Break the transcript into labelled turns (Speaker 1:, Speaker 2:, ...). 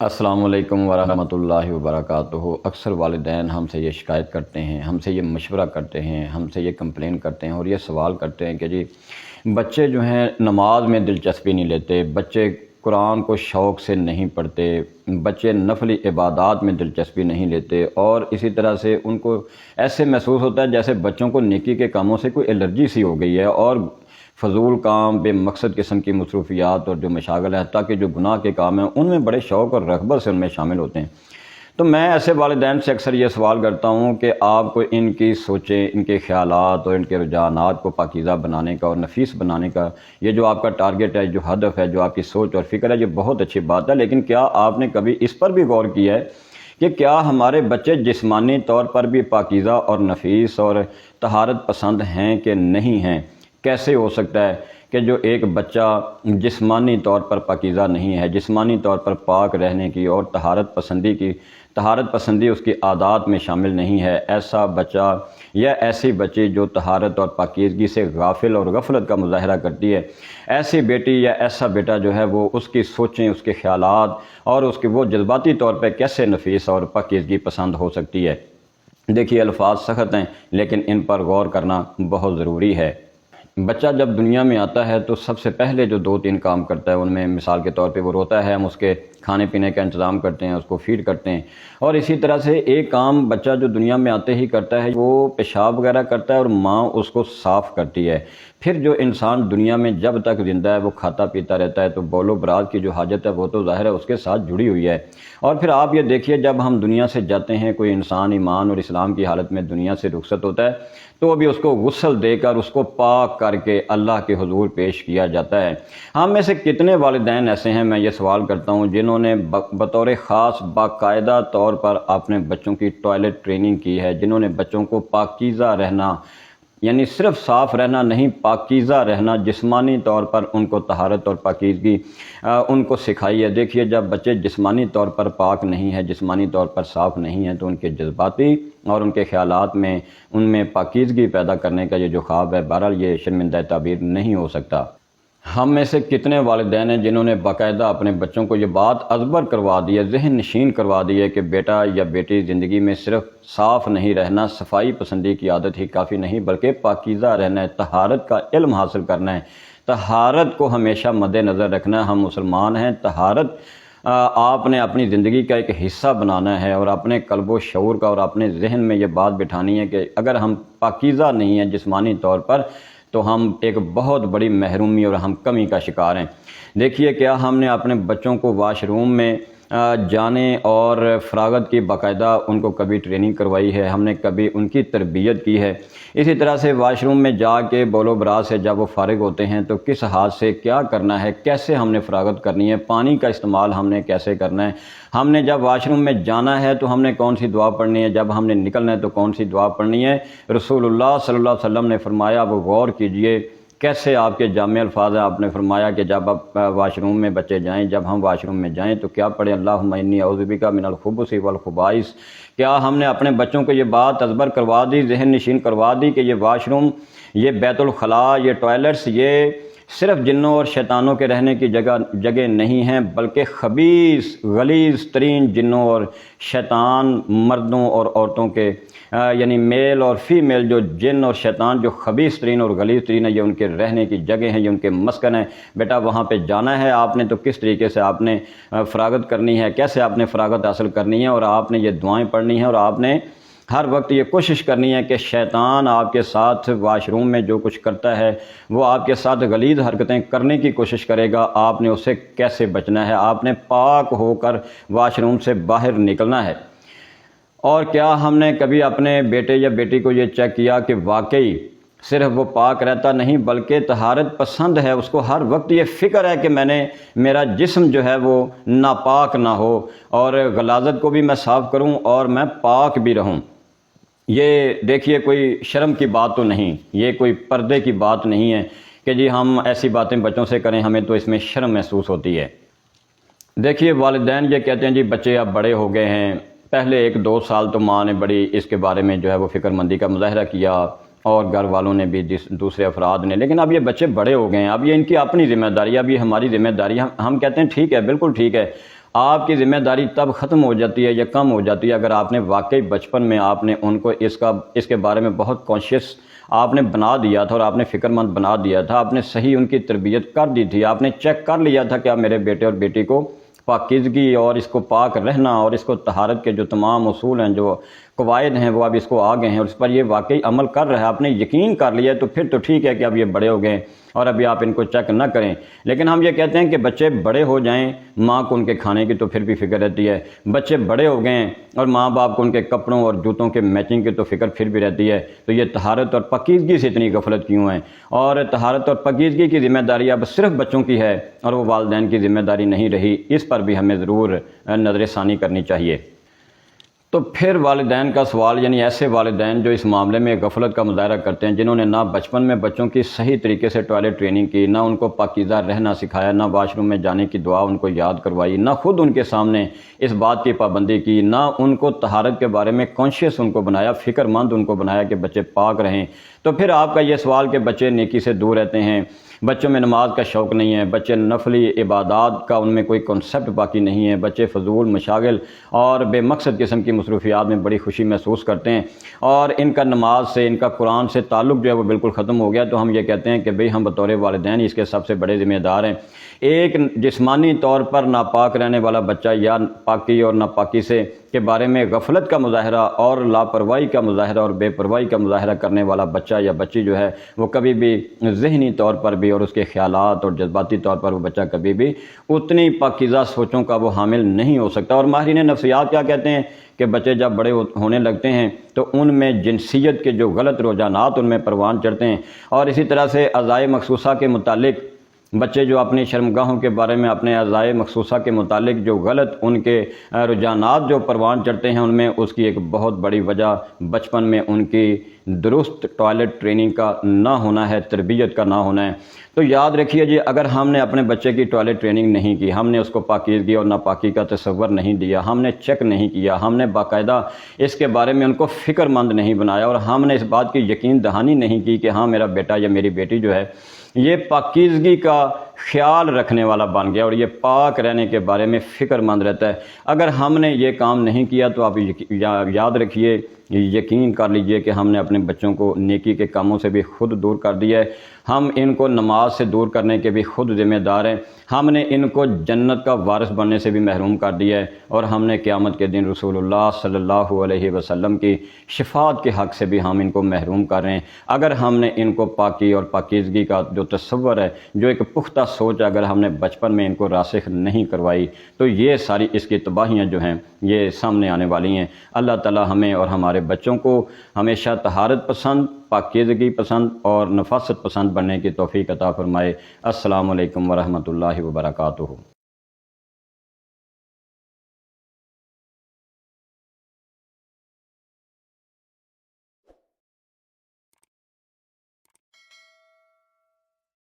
Speaker 1: السلام علیکم ورحمۃ اللہ وبرکاتہ۔ اکثر والدین ہم سے یہ شکایت کرتے ہیں، ہم سے یہ مشورہ کرتے ہیں، ہم سے یہ کمپلین کرتے ہیں اور یہ سوال کرتے ہیں کہ جی بچے جو ہیں نماز میں دلچسپی نہیں لیتے، بچے قرآن کو شوق سے نہیں پڑھتے، بچے نفلی عبادات میں دلچسپی نہیں لیتے، اور اسی طرح سے ان کو ایسے محسوس ہوتا ہے جیسے بچوں کو نیکی کے کاموں سے کوئی الرجی سی ہو گئی ہے، اور فضول کام، بے مقصد قسم کی مصروفیات اور جو مشاغل ہے، تاکہ جو گناہ کے کام ہیں ان میں بڑے شوق اور رغبت سے ان میں شامل ہوتے ہیں۔ تو میں ایسے والدین سے اکثر یہ سوال کرتا ہوں کہ آپ کو ان کی سوچیں، ان کے خیالات اور ان کے رجحانات کو پاکیزہ بنانے کا اور نفیس بنانے کا یہ جو آپ کا ٹارگٹ ہے، جو ہدف ہے، جو آپ کی سوچ اور فکر ہے، یہ بہت اچھی بات ہے، لیکن کیا آپ نے کبھی اس پر بھی غور کیا ہے کہ کیا ہمارے بچے جسمانی طور پر بھی پاکیزہ اور نفیس اور طہارت پسند ہیں کہ نہیں ہیں؟ کیسے ہو سکتا ہے کہ جو ایک بچہ جسمانی طور پر پاکیزہ نہیں ہے، جسمانی طور پر پاک رہنے کی اور طہارت پسندی اس کی عادات میں شامل نہیں ہے، ایسا بچہ یا ایسی بچی جو طہارت اور پاکیزگی سے غافل اور غفلت کا مظاہرہ کرتی ہے، ایسی بیٹی یا ایسا بیٹا جو ہے وہ اس کی سوچیں، اس کے خیالات اور اس کے وہ جذباتی طور پہ کیسے نفیس اور پاکیزگی پسند ہو سکتی ہے؟ دیکھیے، الفاظ سخت ہیں لیکن ان پر غور کرنا بہت ضروری ہے۔ بچہ جب دنیا میں آتا ہے تو سب سے پہلے جو 2-3 کام کرتا ہے، ان میں مثال کے طور پہ وہ روتا ہے، ہم اس کے کھانے پینے کا انتظام کرتے ہیں، اس کو فیڈ کرتے ہیں، اور اسی طرح سے ایک کام بچہ جو دنیا میں آتے ہی کرتا ہے، وہ پیشاب وغیرہ کرتا ہے اور ماں اس کو صاف کرتی ہے۔ پھر جو انسان دنیا میں جب تک زندہ ہے وہ کھاتا پیتا رہتا ہے، تو بول و براز کی جو حاجت ہے وہ تو ظاہر ہے اس کے ساتھ جڑی ہوئی ہے۔ اور پھر آپ یہ دیکھیے، جب ہم دنیا سے جاتے ہیں، کوئی انسان ایمان اور اسلام کی حالت میں دنیا سے رخصت ہوتا ہے تو ابھی اس کو غسل دے کر اس کو پاک کر کے اللہ کے حضور پیش کیا جاتا ہے۔ ہم میں سے کتنے والدین ایسے ہیں، میں یہ سوال کرتا ہوں، جنہوں نے بطور خاص باقاعدہ طور پر اپنے بچوں کی ٹوائلٹ ٹریننگ کی ہے، جنہوں نے بچوں کو پاکیزہ رہنا، یعنی صرف صاف رہنا نہیں، پاکیزہ رہنا، جسمانی طور پر ان کو طہارت اور پاکیزگی ان کو سکھائی ہے۔ دیکھیے، جب بچے جسمانی طور پر پاک نہیں ہیں، جسمانی طور پر صاف نہیں ہیں، تو ان کے جذباتی اور ان کے خیالات میں ان میں پاکیزگی پیدا کرنے کا یہ جو خواب ہے، بہرحال یہ شرمندہ تعبیر نہیں ہو سکتا۔ ہم میں سے کتنے والدین ہیں جنہوں نے باقاعدہ اپنے بچوں کو یہ بات ازبر کروا دی ہے، ذہن نشین کروا دی ہے کہ بیٹا یا بیٹی زندگی میں صرف صاف نہیں رہنا، صفائی پسندی کی عادت ہی کافی نہیں، بلکہ پاکیزہ رہنا ہے، طہارت کا علم حاصل کرنا ہے، طہارت کو ہمیشہ مد نظر رکھنا ہے۔ ہم مسلمان ہیں، طہارت آپ نے اپنی زندگی کا ایک حصہ بنانا ہے، اور اپنے قلب و شعور کا اور اپنے ذہن میں یہ بات بٹھانی ہے کہ اگر ہم پاکیزہ نہیں ہیں جسمانی طور پر تو ہم ایک بہت بڑی محرومی اور ہم کمی کا شکار ہیں۔ دیکھیے، کیا ہم نے اپنے بچوں کو واش روم میں جانے اور فراغت کی باقاعدہ ان کو کبھی ٹریننگ کروائی ہے؟ ہم نے کبھی ان کی تربیت کی ہے؟ اسی طرح سے واش روم میں جا کے بول و براز سے جب وہ فارغ ہوتے ہیں تو کس ہاتھ سے کیا کرنا ہے، کیسے ہم نے فراغت کرنی ہے، پانی کا استعمال ہم نے کیسے کرنا ہے، ہم نے جب واش روم میں جانا ہے تو ہم نے کون سی دعا پڑھنی ہے، جب ہم نے نکلنا ہے تو کون سی دعا پڑھنی ہے۔ رسول اللہ صلی اللہ علیہ وسلم نے فرمایا، وہ غور کیجئے کیسے آپ کے جامع الفاظ ہیں۔ آپ نے فرمایا کہ جب آپ واش روم میں بچے جائیں، جب ہم واش روم میں جائیں تو کیا پڑھیں؟ اللہم انی اعوذ بک من الخبث والخبائث۔ کیا ہم نے اپنے بچوں کو یہ بات ازبر کروا دی، ذہن نشین کروا دی کہ یہ واش روم، یہ بیت الخلاء، یہ ٹوائلٹس، یہ صرف جنوں اور شیطانوں کے رہنے کی جگہ نہیں ہیں، بلکہ خبیث غلیظ ترین جنوں اور شیطان، مردوں اور عورتوں کے، یعنی میل اور فیمیل جو جن اور شیطان جو خبیث ترین اور غلیظ ترین ہے، یہ ان کے رہنے کی جگہ ہیں، یہ ان کے مسکن ہیں۔ بیٹا وہاں پہ جانا ہے آپ نے تو کس طریقے سے آپ نے فراغت کرنی ہے، کیسے آپ نے فراغت حاصل کرنی ہے، اور آپ نے یہ دعائیں پڑھنی ہیں، اور آپ نے ہر وقت یہ کوشش کرنی ہے کہ شیطان آپ کے ساتھ واش روم میں جو کچھ کرتا ہے وہ آپ کے ساتھ غلیظ حرکتیں کرنے کی کوشش کرے گا، آپ نے اسے کیسے بچنا ہے، آپ نے پاک ہو کر واش روم سے باہر نکلنا ہے۔ اور کیا ہم نے کبھی اپنے بیٹے یا بیٹی کو یہ چیک کیا کہ واقعی صرف وہ پاک رہتا نہیں بلکہ طہارت پسند ہے، اس کو ہر وقت یہ فکر ہے کہ میرا جسم جو ہے وہ ناپاک نہ ہو، اور غلاظت کو بھی میں صاف کروں اور میں پاک بھی رہوں۔ یہ دیکھیے، کوئی شرم کی بات تو نہیں، یہ کوئی پردے کی بات نہیں ہے کہ جی ہم ایسی باتیں بچوں سے کریں، ہمیں تو اس میں شرم محسوس ہوتی ہے۔ دیکھیے، والدین یہ کہتے ہیں جی بچے اب بڑے ہو گئے ہیں، پہلے 1-2 سال تو ماں نے بڑی اس کے بارے میں جو ہے وہ فکر مندی کا مظاہرہ کیا، اور گھر والوں نے بھی، دوسرے افراد نے، لیکن اب یہ بچے بڑے ہو گئے ہیں، اب یہ ان کی اپنی ذمہ داری ہے، اب یہ ہماری ذمہ داری ہے۔ ہم کہتے ہیں ٹھیک ہے، بالکل ٹھیک ہے، آپ کی ذمہ داری تب ختم ہو جاتی ہے یا کم ہو جاتی ہے اگر آپ نے واقعی بچپن میں آپ نے ان کو اس کے بارے میں بہت کانشیس آپ نے بنا دیا تھا اور آپ نے فکر مند بنا دیا تھا، آپ نے صحیح ان کی تربیت کر دی تھی، آپ نے چیک کر لیا تھا کہ اب میرے بیٹے اور بیٹی کو پاکیزگی اور اس کو پاک رہنا اور اس کو طہارت کے جو تمام اصول ہیں، جو قواعد ہیں، وہ اب اس کو آ گئے ہیں اور اس پر یہ واقعی عمل کر رہا ہے، آپ نے یقین کر لیا تو پھر تو ٹھیک ہے کہ اب یہ بڑے ہو گئے اور ابھی آپ ان کو چیک نہ کریں۔ لیکن ہم یہ کہتے ہیں کہ بچے بڑے ہو جائیں، ماں کو ان کے کھانے کی تو پھر بھی فکر رہتی ہے، بچے بڑے ہو گئے اور ماں باپ کو ان کے کپڑوں اور جوتوں کے میچنگ کی تو فکر پھر بھی رہتی ہے، تو یہ طہارت اور پاکیزگی سے اتنی غفلت کیوں ہے؟ اور طہارت اور پاکیزگی کی ذمہ داری اب صرف بچوں کی ہے اور وہ والدین کی ذمہ داری نہیں رہی، اس پر بھی ہمیں ضرور نظر ثانی کرنی چاہیے۔ تو پھر والدین کا سوال، یعنی ایسے والدین جو اس معاملے میں غفلت کا مظاہرہ کرتے ہیں، جنہوں نے نہ بچپن میں بچوں کی صحیح طریقے سے ٹوائلٹ ٹریننگ کی، نہ ان کو پاکیزہ رہنا سکھایا، نہ واش روم میں جانے کی دعا ان کو یاد کروائی، نہ خود ان کے سامنے اس بات کی پابندی کی، نہ ان کو طہارت کے بارے میں کانشیس ان کو بنایا، فکر مند ان کو بنایا کہ بچے پاک رہیں، تو پھر آپ کا یہ سوال کہ بچے نیکی سے دور رہتے ہیں، بچوں میں نماز کا شوق نہیں ہے، بچے نفلی عبادات کا ان میں کوئی کنسپٹ باقی نہیں ہے، بچے فضول مشاغل اور بے مقصد قسم کی مصروفیات میں بڑی خوشی محسوس کرتے ہیں اور ان کا نماز سے، ان کا قرآن سے تعلق جو ہے وہ بالکل ختم ہو گیا، تو ہم یہ کہتے ہیں کہ بھئی ہم بطور والدین اس کے سب سے بڑے ذمہ دار ہیں۔ ایک جسمانی طور پر ناپاک رہنے والا بچہ یا پاکی اور ناپاکی سے کے بارے میں غفلت کا مظاہرہ اور لاپرواہی کا مظاہرہ اور بے پرواہی کا مظاہرہ کرنے والا بچہ یا بچی جو ہے وہ کبھی بھی ذہنی طور پر بھی اور اس کے خیالات اور جذباتی طور پر وہ بچہ کبھی بھی اتنی پاکیزہ سوچوں کا وہ حامل نہیں ہو سکتا۔ اور ماہرین نفسیات کیا کہتے ہیں کہ بچے جب بڑے ہونے لگتے ہیں تو ان میں جنسیت کے جو غلط رجحانات ان میں پروان چڑھتے ہیں، اور اسی طرح سے اعضائے مخصوصہ کے متعلق بچے جو اپنی شرمگاہوں کے بارے میں، اپنے اعضائے مخصوصہ کے متعلق جو غلط ان کے رجحانات جو پروان چڑھتے ہیں، ان میں اس کی ایک بہت بڑی وجہ بچپن میں ان کی درست ٹوائلٹ ٹریننگ کا نہ ہونا ہے، تربیت کا نہ ہونا ہے۔ تو یاد رکھیے جی، اگر ہم نے اپنے بچے کی ٹوائلٹ ٹریننگ نہیں کی، ہم نے اس کو پاکیزگی اور ناپاکی کا تصور نہیں دیا، ہم نے چیک نہیں کیا، ہم نے باقاعدہ اس کے بارے میں ان کو فکر مند نہیں بنایا اور ہم نے اس بات کی یقین دہانی نہیں کی کہ ہاں میرا بیٹا یا میری بیٹی جو ہے یہ پاکیزگی کا خیال رکھنے والا بن گیا اور یہ پاک رہنے کے بارے میں فکر مند رہتا ہے، اگر ہم نے یہ کام نہیں کیا تو آپ یاد رکھیے، یقین کر لیجئے کہ ہم نے اپنے بچوں کو نیکی کے کاموں سے بھی خود دور کر دیا ہے، ہم ان کو نماز سے دور کرنے کے بھی خود ذمہ دار ہیں، ہم نے ان کو جنت کا وارث بننے سے بھی محروم کر دیا ہے، اور ہم نے قیامت کے دن رسول اللہ صلی اللہ علیہ وسلم کی شفاعت کے حق سے بھی ہم ان کو محروم کر رہے ہیں، اگر ہم نے ان کو پاکی اور پاکیزگی کا جو تصور ہے، جو ایک پختہ سوچ اگر ہم نے بچپن میں ان کو راسخ نہیں کروائی تو یہ ساری اس کی تباہیاں جو ہیں یہ سامنے آنے والی ہیں۔ اللہ تعالی ہمیں اور ہمارے بچوں کو ہمیشہ طہارت پسند، پاکیزگی پسند اور نفاست پسند بننے کی توفیق عطا فرمائے۔ السلام علیکم ورحمۃ اللہ وبرکاتہ۔